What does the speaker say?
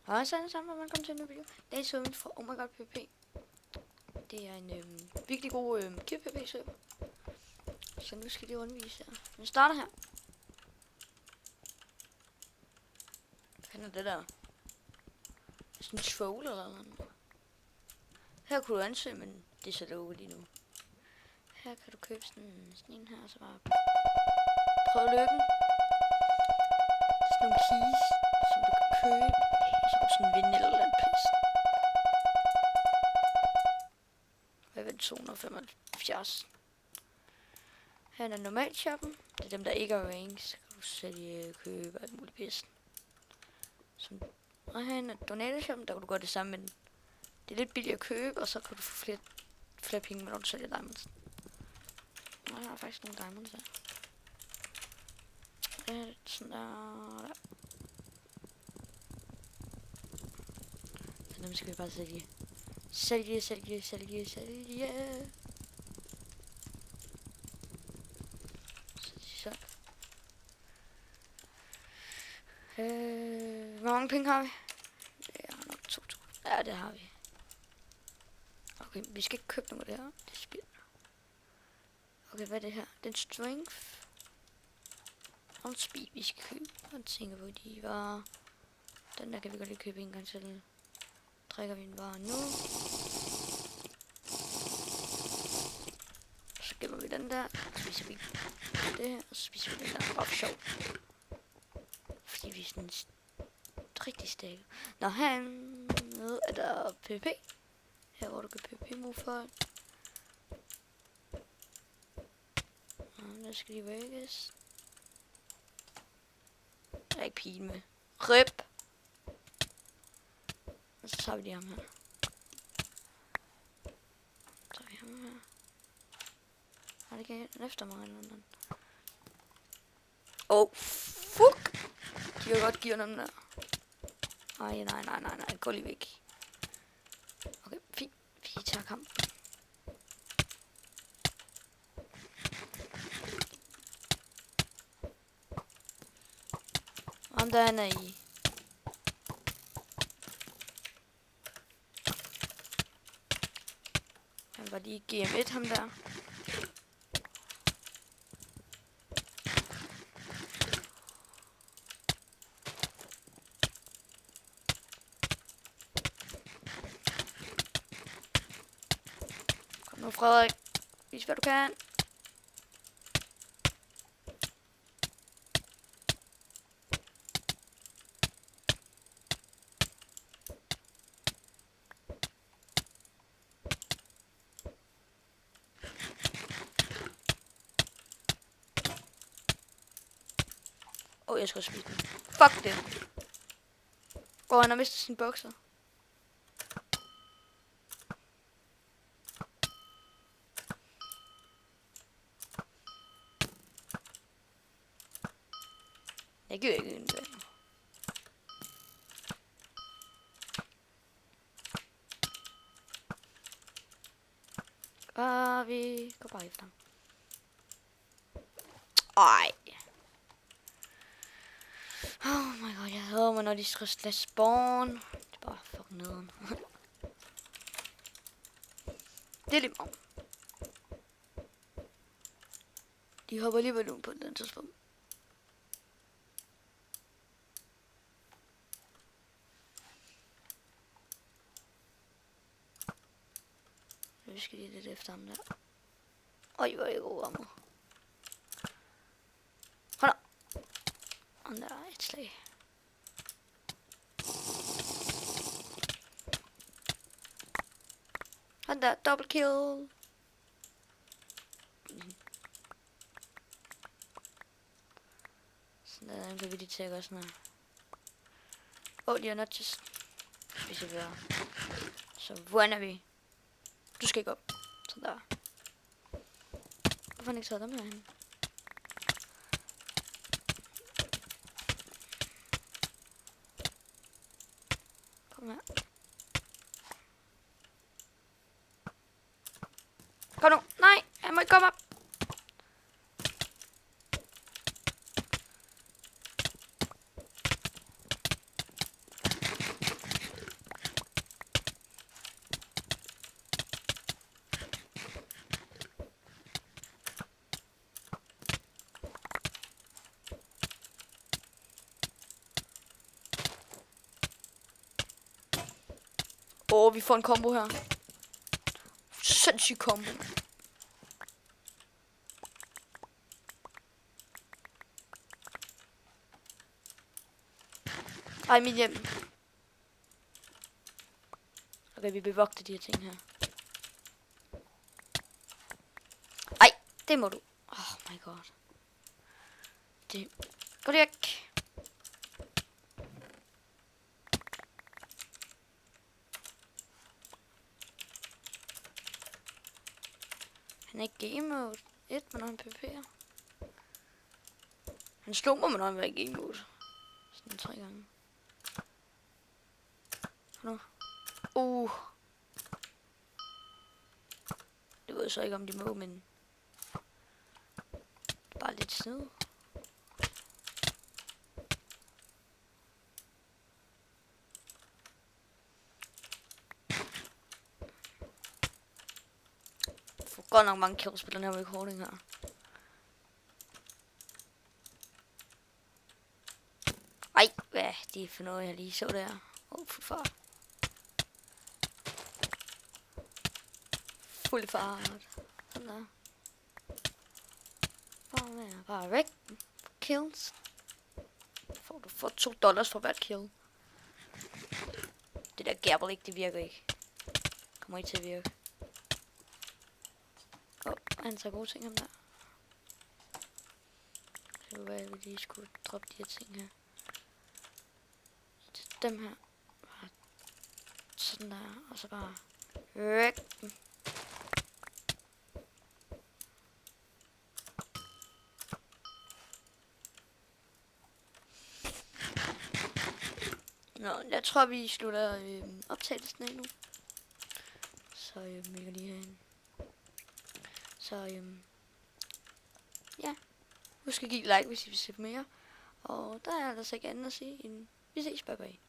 Hej, så er det sammen, velkommen til en ny video. I dag så vi fra Oh My God PvP. Det er en virkelig god PvP server. Så nu skal de rundvise her. Vi starter her. Hvad fanden er det der? Sådan en troll eller noget. Her kunne du ansøge, men det er så lukket lige nu. Her kan du købe sådan en her, så bare prøv lykken. Det er sådan nogle keys, som du kan købe. Og så kan du sådan vinde et eller andet pis. Hvad er det? 275. Her er den normalt shoppen. Det er dem, der ikke er ranks. Så kan du sælge, købe alt muligt pis. Og her er donated shoppen, der kan du gøre det samme, men det er lidt billigt at købe, og så kan du få flere penge, når du sælger diamonds. Og her er faktisk nogle diamonds her. Det er sådan der. Så dem skal vi bare sælge. Sælge. Så. Hvor mange penge har vi? Det er nok 2.000. Ja, det har vi. Okay, vi skal ikke købe noget af det her. Det er spild. Okay, hvad er det her? Den strength. Og speed, vi skal købe. Og tænker på, de var. Den der kan vi godt lige købe en gang til. Drikker vi den bare nu. Så gemmer vi den der. Så spiser vi det her. Og så spiser vi den der. Bare for sjov. Fordi vi er sådan rigtig stærke. Nå, hernede er der PvP. Her hvor du kan PvP-move folk. Der skal de vækkes. Der er ikke pige med. Rip! Og så tager vi de ham her. Så tager vi ham her. Har det ikke efter mig eller noget? Oh, fuck! De kan godt give dem der. Ej, nej. Gå lige væk. Okay, fint. Vi tager kamp. Ham der han er i. Han var lige GM1 ham der. Kom nu Frederik. Vis hvad du kan. Jeg skal spise den. Fuck det. Han har mistet sin bukser. Jeg giver ikke en bag. Og vi går bare efter ham. Ej. Oh my god, jeg hader mig, når de skal lade spawn. Det er bare fucking nederen. Det er lidt meget. De hopper alligevel ud på den tidspunkt. Nu skal de lidt efter ham der. Oj, hvor er jeg god rammer. Hold da. Og der er et slag. Han der, double kill. Sådan der, den kan vi lige tjekke også sådan her. De er not just. Hvis jeg vil. Så hvor er vi? Du skal ikke op. Sådan der. Hvorfor har han ikke taget dem herhen? Kom her. Kom nu. Nej, jeg må ikke komme op. vi får en combo her. Sindssyg combo. Ej, mit hjem. Okay, vi bevogter de her ting her. Ej, det må du. Oh my god. Det. Gå væk. Han er ikke game mode. Men han PvP'er. Han slog mig, men han var i game mode. Sådan 3 gange. Nu. Det ved jeg så ikke, om de må, men... Bare lidt sned. Får godt nok mange kills på den her recording her. Ej, hvad er det for noget, jeg lige så der? Fuld fart. Fuld fart. Sådan der. Bare væk. Kills. Du får $2 for hvert kill. Det der gærbel ikke, det virker ikke. Kommer ikke til at virke. Han tager gode ting ham der. Det var hvad vi lige skulle droppe de her ting her. Dem her. Bare sådan der. Og så bare væk. Nå, jeg tror vi slutter optagelsen af nu. Så vi kan lige have en. Så ja. Husk at give like, hvis I vil se mere. Og der er altså ikke andet at sige end vi ses, bye bye.